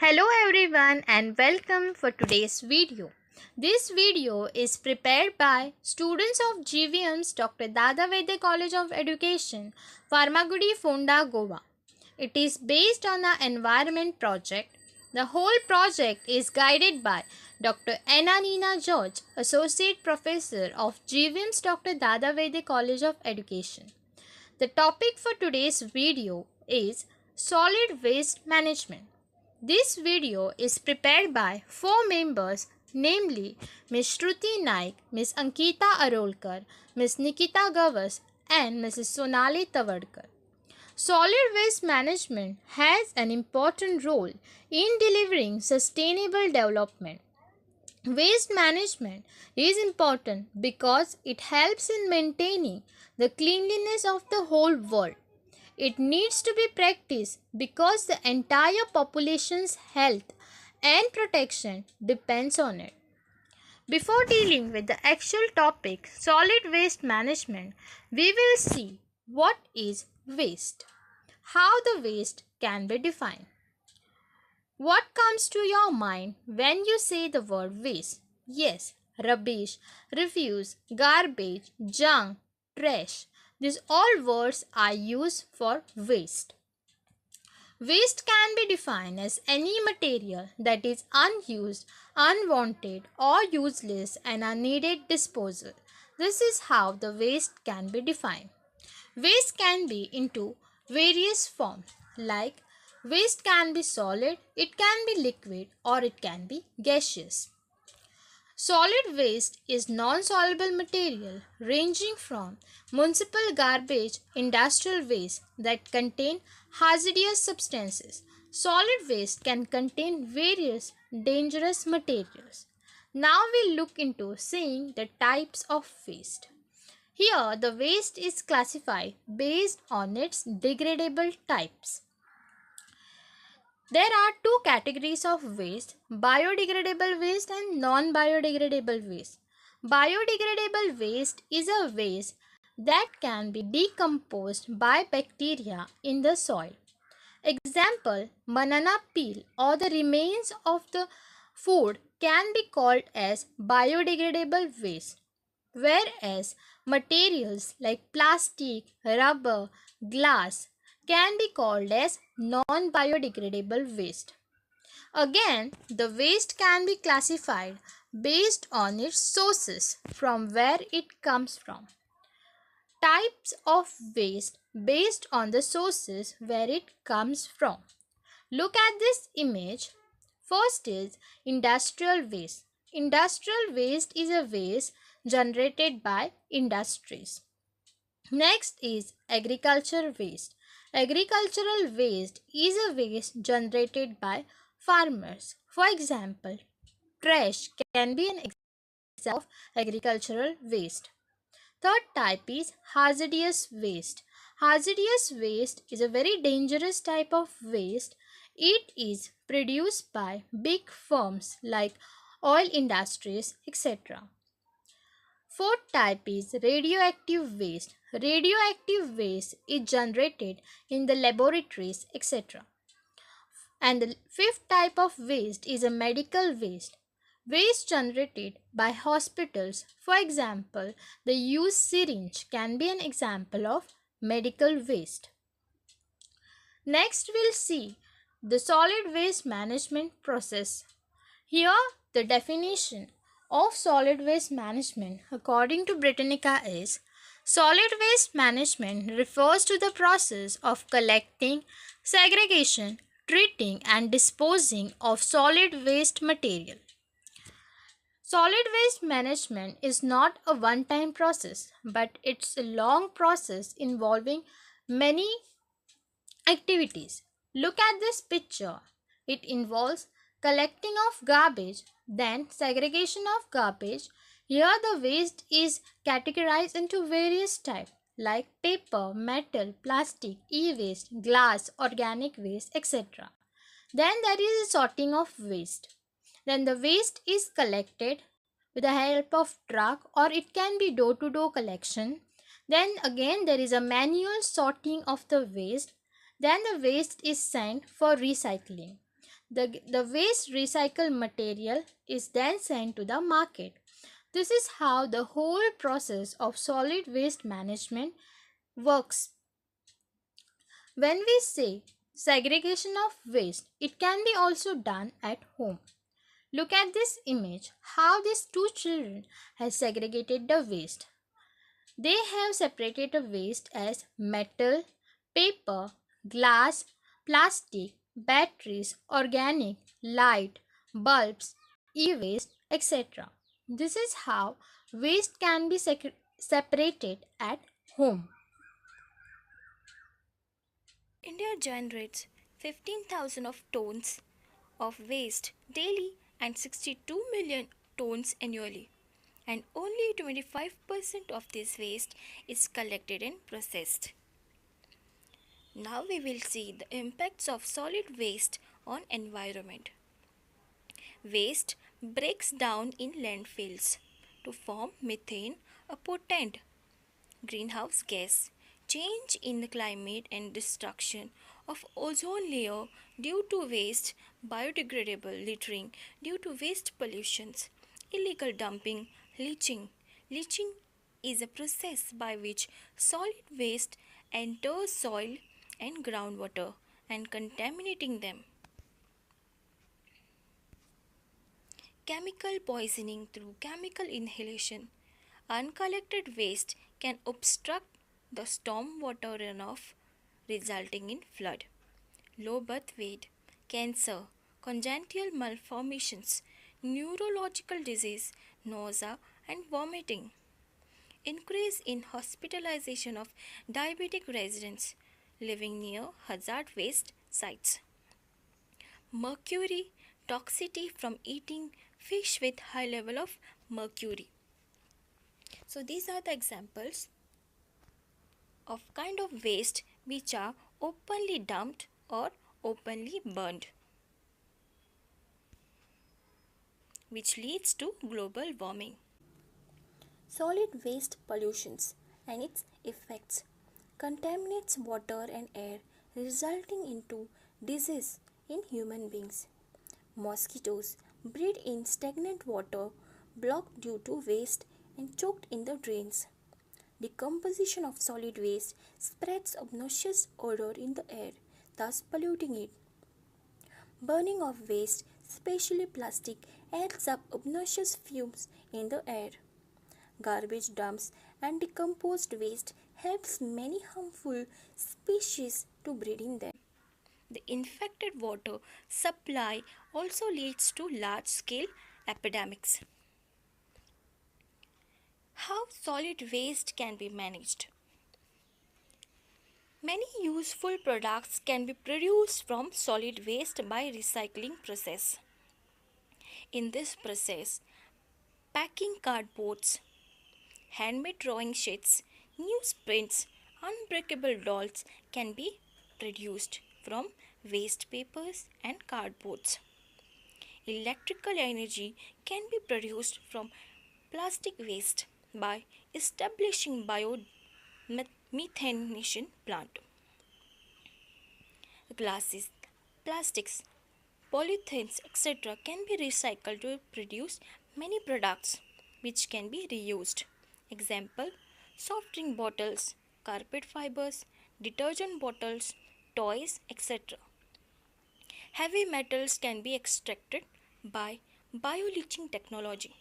Hello everyone and welcome for today's video. This video is prepared by students of GVM's Dr. Dada Vaidya College of Education, Farmagudi, Ponda-Goa. It is based on an environment project. The whole project is guided by Dr. Neena George, Associate Professor of GVM's Dr. Dada Vaidya College of Education. The topic for today's video is solid waste management. This video is prepared by 4 members, namely Ms. Shruti Naik, Ms. Ankita Arolkar, Ms. Nikita Gavas and Mrs. Sonali Tawadkar. Solid waste management has an important role in delivering sustainable development. Waste management is important because it helps in maintaining the cleanliness of the whole world. It needs to be practiced because the entire population's health and protection depends on it. Before dealing with the actual topic, solid waste management, we will see what is waste, how the waste can be defined. What comes to your mind when you say the word waste? Yes, rubbish, refuse, garbage, junk, trash. These all words are used for waste. Waste can be defined as any material that is unused, unwanted, or useless and unneeded disposal. This is how the waste can be defined. Waste can be into various forms like waste can be solid, it can be liquid, or it can be gaseous. Solid waste is non-soluble material ranging from municipal garbage, industrial waste that contain hazardous substances. Solid waste can contain various dangerous materials. Now we look into seeing the types of waste. Here the waste is classified based on its degradable types. There are two categories of waste, biodegradable waste and non-biodegradable waste. Biodegradable waste is a waste that can be decomposed by bacteria in the soil. Example, banana peel or the remains of the food can be called as biodegradable waste, whereas materials like plastic, rubber, glass can be called as non-biodegradable waste. Again, the waste can be classified based on its sources from where it comes from. Types of waste based on the sources where it comes from. Look at this image. First is industrial waste. Industrial waste is a waste generated by industries. Next is agricultural waste. Agricultural waste is a waste generated by farmers. For example, trash can be an example of agricultural waste. Third type is hazardous waste. Hazardous waste is a very dangerous type of waste. It is produced by big firms like oil industries, etc. Fourth type is radioactive waste. Radioactive waste is generated in the laboratories, etc. And the fifth type of waste is a medical waste. Waste generated by hospitals. For example, the used syringe can be an example of medical waste. Next, we'll see the solid waste management process. Here, the definition of solid waste management according to Britannica is solid waste management refers to the process of collecting, segregation, treating and disposing of solid waste material. Solid waste management is not a one-time process, but it's a long process involving many activities. Look at this picture. It involves collecting of garbage, then segregation of garbage. Here the waste is categorized into various types like paper, metal, plastic, e-waste, glass, organic waste, etc. Then there is a sorting of waste. Then the waste is collected with the help of truck or it can be door-to-door collection. Then again there is a manual sorting of the waste. Then the waste is sent for recycling. The waste recycled material is then sent to the market. This is how the whole process of solid waste management works. When we say segregation of waste, it can be also done at home. Look at this image, how these two children have segregated the waste. They have separated the waste as metal, paper, glass, plastic, batteries, organic, light, bulbs, e-waste, etc. This is how waste can be separated at home. India generates 15,000 of tons of waste daily and 62 million tons annually. And only 25% of this waste is collected and processed. Now we will see the impacts of solid waste on environment. Waste breaks down in landfills to form methane, a potent greenhouse gas. Change in the climate and destruction of ozone layer due to waste, biodegradable littering due to waste pollutions, illegal dumping, leaching. Leaching is a process by which solid waste enters soil and groundwater and contaminating them. Chemical poisoning through chemical inhalation. Uncollected waste can obstruct the stormwater runoff, resulting in flood, low birth weight, cancer, congenital malformations, neurological disease, nausea, and vomiting. Increase in hospitalization of diabetic residents living near hazard waste sites. Mercury toxicity from eating fish with high level of mercury. So these are the examples of kind of waste which are openly dumped or openly burned, which leads to global warming. Solid waste pollutions and its effects contaminates water and air, resulting into disease in human beings. Mosquitoes breed in stagnant water, blocked due to waste and choked in the drains. Decomposition of solid waste spreads obnoxious odor in the air, thus polluting it. Burning of waste, especially plastic, adds up obnoxious fumes in the air. Garbage dumps and decomposed waste helps many harmful species to breed in them. The infected water supply also leads to large-scale epidemics. How solid waste can be managed? Many useful products can be produced from solid waste by recycling process. In this process, packing cardboards, handmade drawing sheets, newsprints, unbreakable dolls can be produced from waste papers and cardboards. Electrical energy can be produced from plastic waste by establishing biomethanation plant. Glasses, plastics, polythenes, etc. can be recycled to produce many products which can be reused. Example, soft drink bottles, carpet fibers, detergent bottles, toys, etc. Heavy metals can be extracted by bioleaching technology.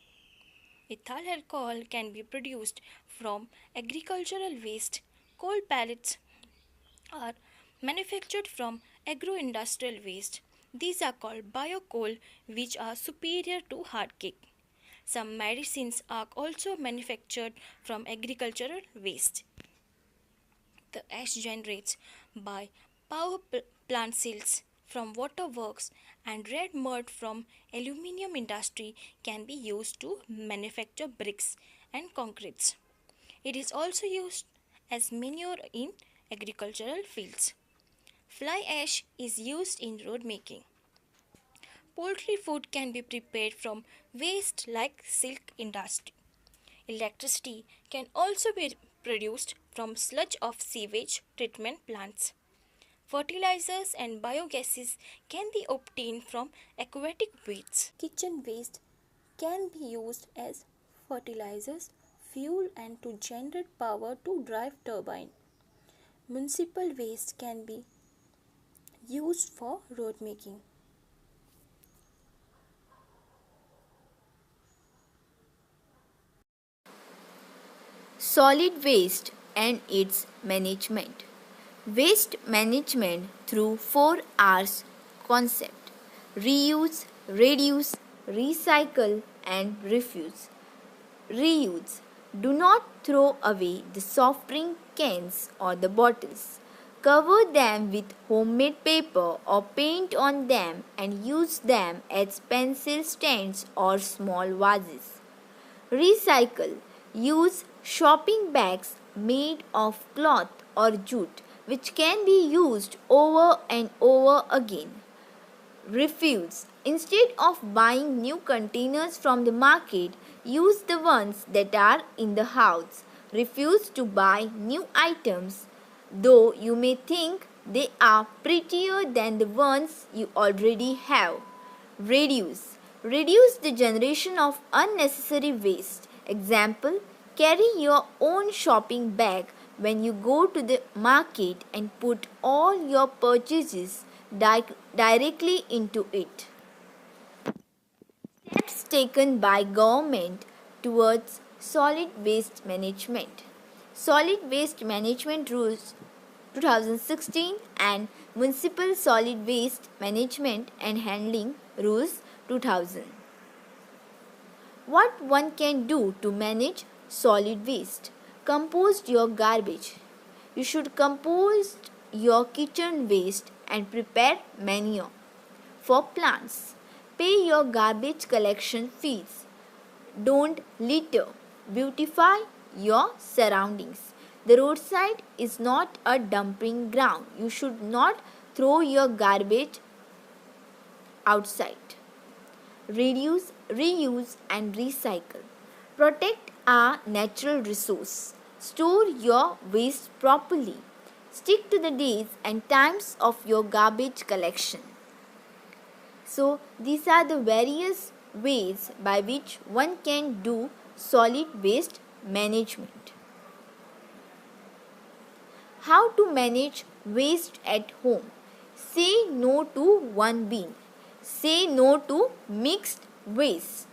Ethyl alcohol can be produced from agricultural waste. Coal pellets are manufactured from agro-industrial waste. These are called biocoal, which are superior to hard cake. Some medicines are also manufactured from agricultural waste. The ash generates by power plant cells from waterworks and red mud from aluminium industry can be used to manufacture bricks and concretes. It is also used as manure in agricultural fields. Fly ash is used in road making. Poultry food can be prepared from waste like silk industry. Electricity can also be produced from sludge of sewage treatment plants. Fertilizers and biogases can be obtained from aquatic wastes. Kitchen waste can be used as fertilizers, fuel and to generate power to drive turbine. Municipal waste can be used for road making. Solid waste and its management. Waste management through 4 R's concept: reuse, reduce, recycle, and refuse. Reuse. Do not throw away the soft drink cans or the bottles. Cover them with homemade paper or paint on them and use them as pencil stands or small vases. Recycle. Use shopping bags made of cloth or jute which can be used over and over again. Refuse. Instead of buying new containers from the market, use the ones that are in the house. Refuse to buy new items, though you may think they are prettier than the ones you already have. Reduce. Reduce the generation of unnecessary waste. Example: carry your own shopping bag when you go to the market and put all your purchases directly into it. Steps taken by government towards solid waste management. Solid waste management rules 2016 and municipal solid waste management and handling rules 2000. What one can do to manage solid waste? Compost your garbage. You should compost your kitchen waste and prepare manure for plants. Pay your garbage collection fees. Don't litter. Beautify your surroundings. The roadside is not a dumping ground. You should not throw your garbage outside. Reduce, reuse, and recycle. Protect our natural resource. Store your waste properly. Stick to the days and times of your garbage collection. So, these are the various ways by which one can do solid waste management. How to manage waste at home? Say no to one bin. Say no to mixed waste.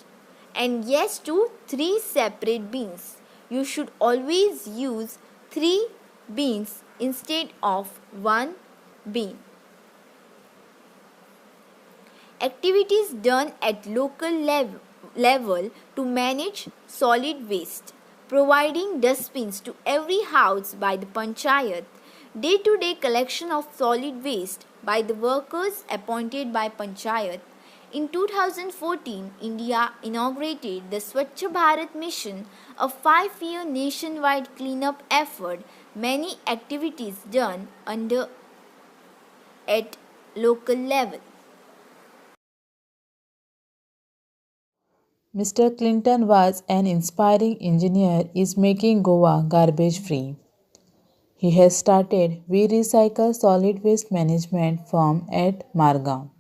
And yes to 3 separate bins. You should always use 3 bins instead of 1 bin. Activities done at local level to manage solid waste. Providing dustbins to every house by the panchayat. Day-to-day collection of solid waste by the workers appointed by panchayat. In 2014, India inaugurated the Swachh Bharat Mission, a 5-year nationwide cleanup effort. Many activities done under at local level. Mr. Clinton was an inspiring engineer is making Goa garbage free. He has started We Recycle Solid Waste Management firm at Margao.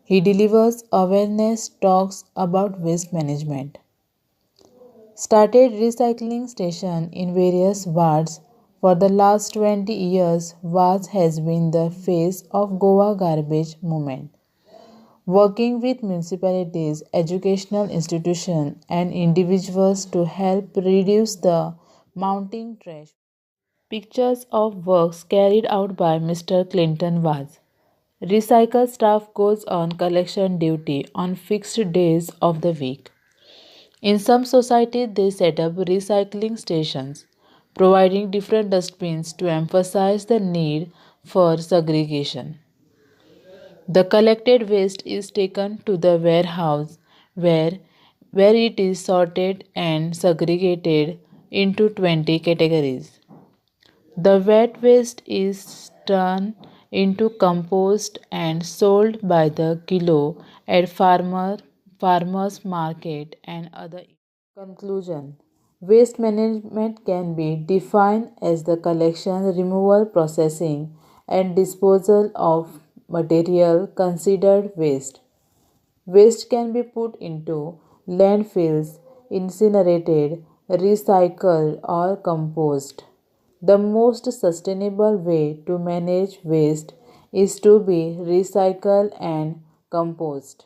He delivers awareness talks about waste management. Started recycling station in various wards. For the last 20 years, VAS has been the face of Goa garbage movement. Working with municipalities, educational institutions, and individuals to help reduce the mounting trash. Pictures of works carried out by Mr. Clinton was. Recycle staff goes on collection duty on fixed days of the week. In some societies, they set up recycling stations, providing different dustbins to emphasize the need for segregation. The collected waste is taken to the warehouse where it is sorted and segregated into 20 categories. The wet waste is turned into compost and sold by the kilo at farmers market and other. Conclusion: waste management can be defined as the collection, removal, processing, and disposal of material considered waste. Waste can be put into landfills, incinerated, recycled, or composed. The most sustainable way to manage waste is to be recycled and compost.